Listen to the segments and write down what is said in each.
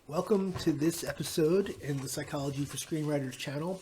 Welcome to this episode in the Psychology for Screenwriters channel.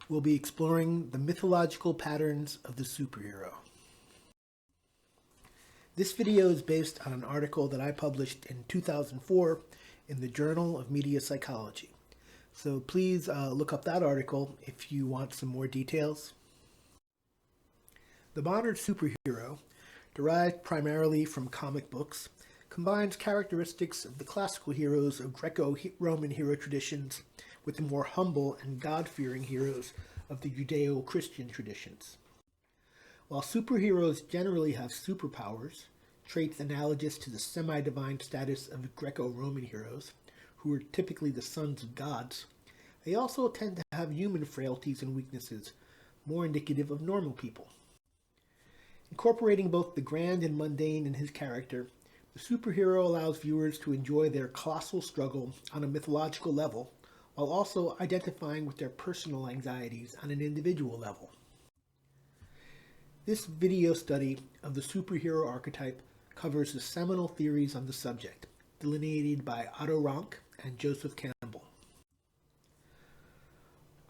We'll be exploring the mythological patterns of the superhero. This video is based on an article that I published in 2004 in the Journal of Media Psychology. So please look up that article if you want some more details. The modern superhero, derived primarily from comic books, combines characteristics of the classical heroes of Greco-Roman hero traditions with the more humble and God-fearing heroes of the Judeo-Christian traditions. While superheroes generally have superpowers, traits analogous to the semi-divine status of Greco-Roman heroes, who are typically the sons of gods, they also tend to have human frailties and weaknesses, more indicative of normal people. Incorporating both the grand and mundane in his character, the superhero allows viewers to enjoy their colossal struggle on a mythological level, while also identifying with their personal anxieties on an individual level. This video study of the superhero archetype covers the seminal theories on the subject, delineated by Otto Rank and Joseph Campbell.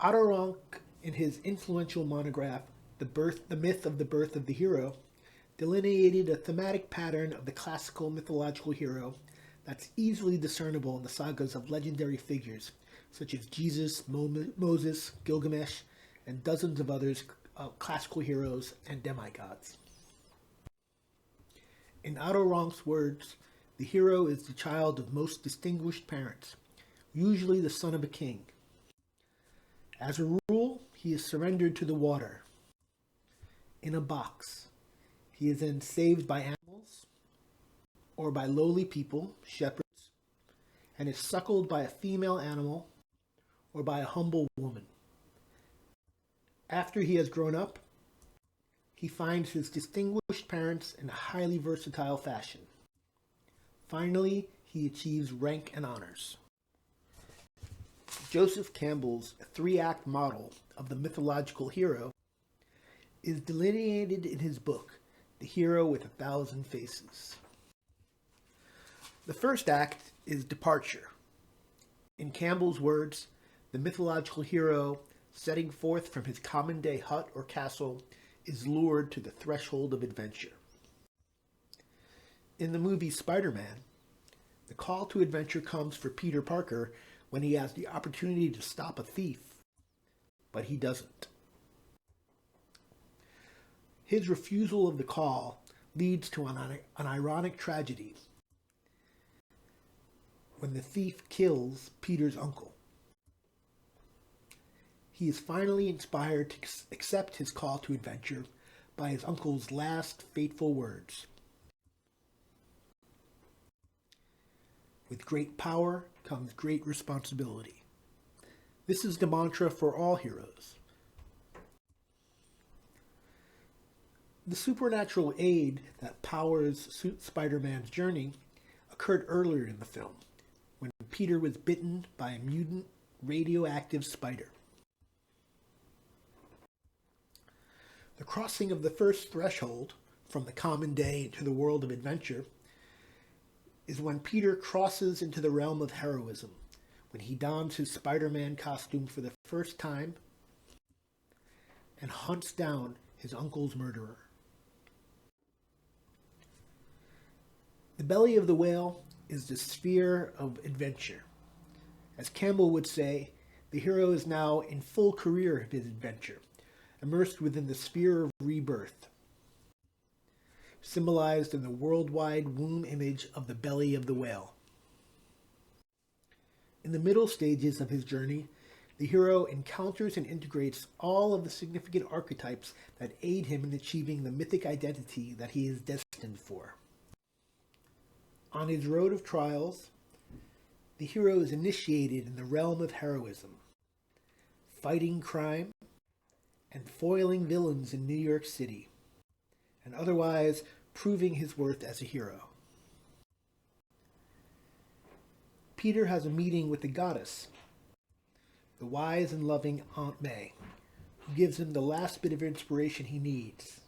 Otto Rank, in his influential monograph, The Myth of the Birth of the Hero, delineated a thematic pattern of the classical mythological hero that's easily discernible in the sagas of legendary figures such as Jesus, Moses, Gilgamesh, and dozens of others classical heroes and demigods. In Otto Rank's words, the hero is the child of most distinguished parents, usually the son of a king. As a rule, he is surrendered to the water, in a box. He is then saved by animals or by lowly people, shepherds, and is suckled by a female animal or by a humble woman. After he has grown up, he finds his distinguished parents in a highly versatile fashion. Finally, he achieves rank and honors. Joseph Campbell's three-act model of the mythological hero is delineated in his book, The Hero with 1,000 Faces. The first act is departure. In Campbell's words, the mythological hero, setting forth from his common-day hut or castle, is lured to the threshold of adventure. In the movie Spider-Man, the call to adventure comes for Peter Parker when he has the opportunity to stop a thief, but he doesn't. His refusal of the call leads to an ironic tragedy when the thief kills Peter's uncle. He is finally inspired to accept his call to adventure by his uncle's last fateful words. With great power comes great responsibility. This is the mantra for all heroes. The supernatural aid that powers Spider-Man's journey occurred earlier in the film, when Peter was bitten by a mutant radioactive spider. The crossing of the first threshold from the common day into the world of adventure is when Peter crosses into the realm of heroism, when he dons his Spider-Man costume for the first time and hunts down his uncle's murderer. The belly of the whale is the sphere of adventure. As Campbell would say, the hero is now in full career of his adventure, immersed within the sphere of rebirth, symbolized in the worldwide womb image of the belly of the whale. In the middle stages of his journey, the hero encounters and integrates all of the significant archetypes that aid him in achieving the mythic identity that he is destined for. On his road of trials, the hero is initiated in the realm of heroism, fighting crime and foiling villains in New York City, and otherwise proving his worth as a hero. Peter has a meeting with the goddess, the wise and loving Aunt May, who gives him the last bit of inspiration he needs,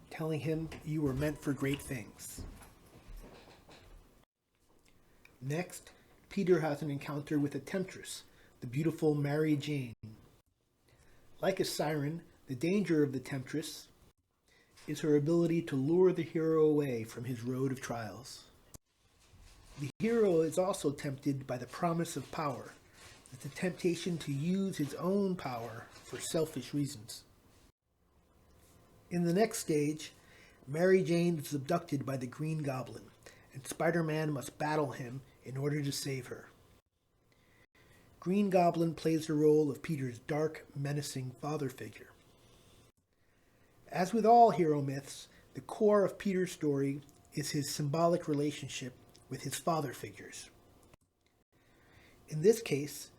telling him, "You were meant for great things." Next, Peter has an encounter with a temptress, the beautiful Mary Jane. Like a siren, the danger of the temptress is her ability to lure the hero away from his road of trials. The hero is also tempted by the promise of power, the temptation to use his own power for selfish reasons. In the next stage, Mary Jane is abducted by the Green Goblin, and Spider-Man must battle him in order to save her. Green Goblin plays the role of Peter's dark, menacing father figure. As with all hero myths, the core of Peter's story is his symbolic relationship with his father figures. In this case,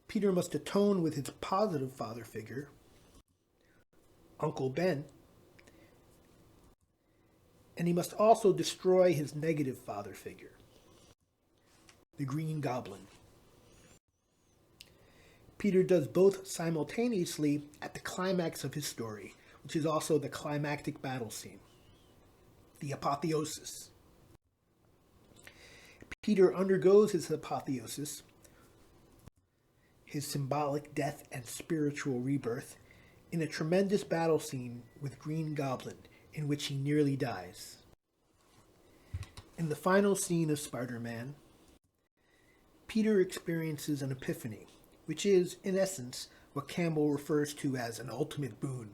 Peter must atone with his positive father figure, Uncle Ben, and he must also destroy his negative father figure, the Green Goblin. Peter does both simultaneously at the climax of his story, which is also the climactic battle scene, the apotheosis. Peter undergoes his apotheosis, his symbolic death and spiritual rebirth, in a tremendous battle scene with Green Goblin, in which he nearly dies. In the final scene of Spider-Man, Peter experiences an epiphany, which is, in essence, what Campbell refers to as an ultimate boon.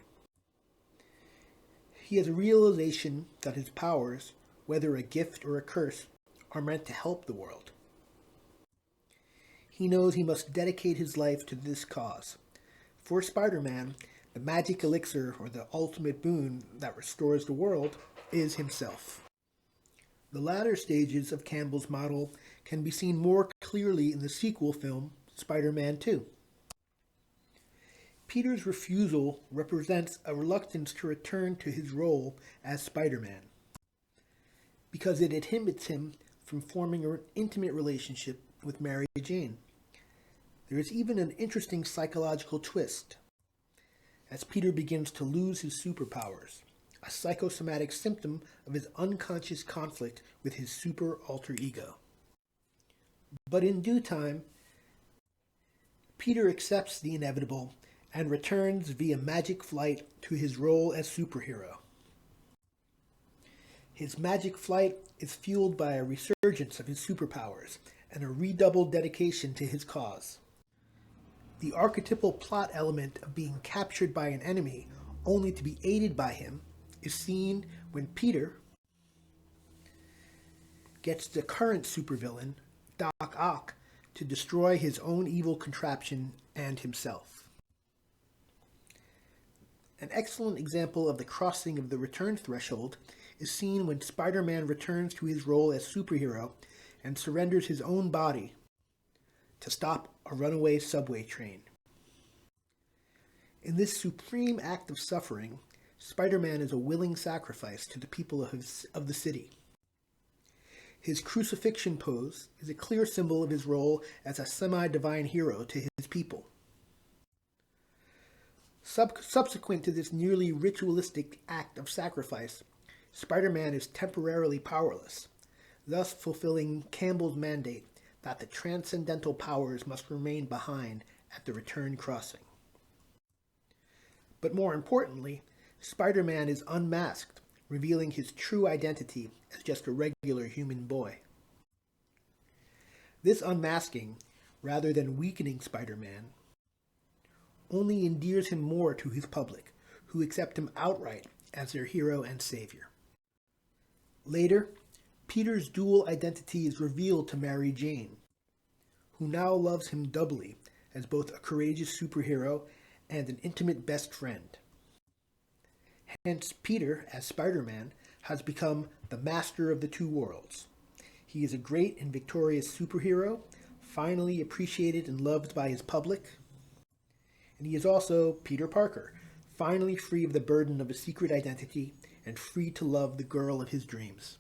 He has a realization that his powers, whether a gift or a curse, are meant to help the world. He knows he must dedicate his life to this cause. For Spider-Man, the magic elixir, or the ultimate boon that restores the world, is himself. The latter stages of Campbell's model can be seen more clearly in the sequel film, Spider-Man 2. Peter's refusal represents a reluctance to return to his role as Spider-Man, because it inhibits him from forming an intimate relationship with Mary Jane. There is even an interesting psychological twist as Peter begins to lose his superpowers, a psychosomatic symptom of his unconscious conflict with his super alter ego. But in due time, Peter accepts the inevitable and returns via magic flight to his role as superhero. His magic flight is fueled by a resurgence of his superpowers and a redoubled dedication to his cause. The archetypal plot element of being captured by an enemy only to be aided by him is seen when Peter gets the current supervillain, Doc Ock, to destroy his own evil contraption and himself. An excellent example of the crossing of the return threshold is seen when Spider-Man returns to his role as superhero and surrenders his own body to stop a runaway subway train. In this supreme act of suffering, Spider-Man is a willing sacrifice to the people of the city. His crucifixion pose is a clear symbol of his role as a semi-divine hero to his people. Subsequent to this nearly ritualistic act of sacrifice, Spider-Man is temporarily powerless, thus fulfilling Campbell's mandate that the transcendental powers must remain behind at the return crossing. But more importantly, Spider-Man is unmasked, revealing his true identity as just a regular human boy. This unmasking, rather than weakening Spider-Man, only endears him more to his public, who accept him outright as their hero and savior. Later, Peter's dual identity is revealed to Mary Jane, who now loves him doubly as both a courageous superhero and an intimate best friend. Hence, Peter, as Spider-Man, has become the master of the two worlds. He is a great and victorious superhero, finally appreciated and loved by his public. And he is also Peter Parker, finally free of the burden of a secret identity and free to love the girl of his dreams.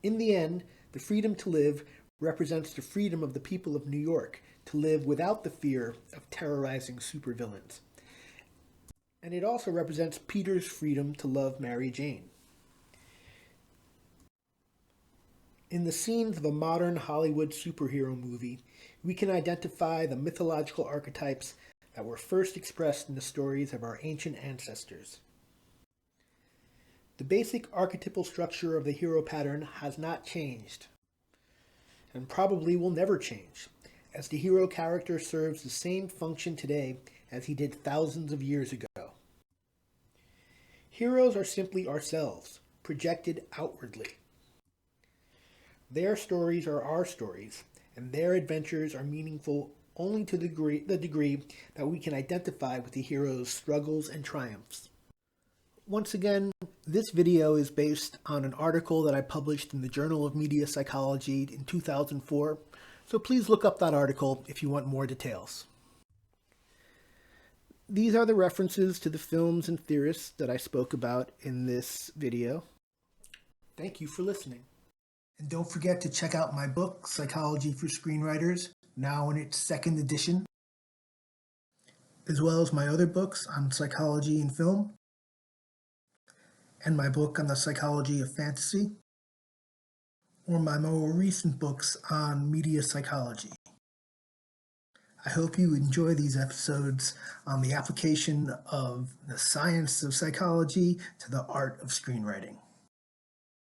In the end, the freedom to live represents the freedom of the people of New York to live without the fear of terrorizing supervillains. And it also represents Peter's freedom to love Mary Jane. In the scenes of a modern Hollywood superhero movie, we can identify the mythological archetypes that were first expressed in the stories of our ancient ancestors. The basic archetypal structure of the hero pattern has not changed, and probably will never change, as the hero character serves the same function today as he did thousands of years ago. Heroes are simply ourselves, projected outwardly. Their stories are our stories, and their adventures are meaningful only to the degree that we can identify with the hero's struggles and triumphs. Once again, this video is based on an article that I published in the Journal of Media Psychology in 2004, so please look up that article if you want more details. These are the references to the films and theorists that I spoke about in this video. Thank you for listening. And don't forget to check out my book, Psychology for Screenwriters, now in its second edition, as well as my other books on psychology and film, and my book on the psychology of fantasy, or my more recent books on media psychology. I hope you enjoy these episodes on the application of the science of psychology to the art of screenwriting.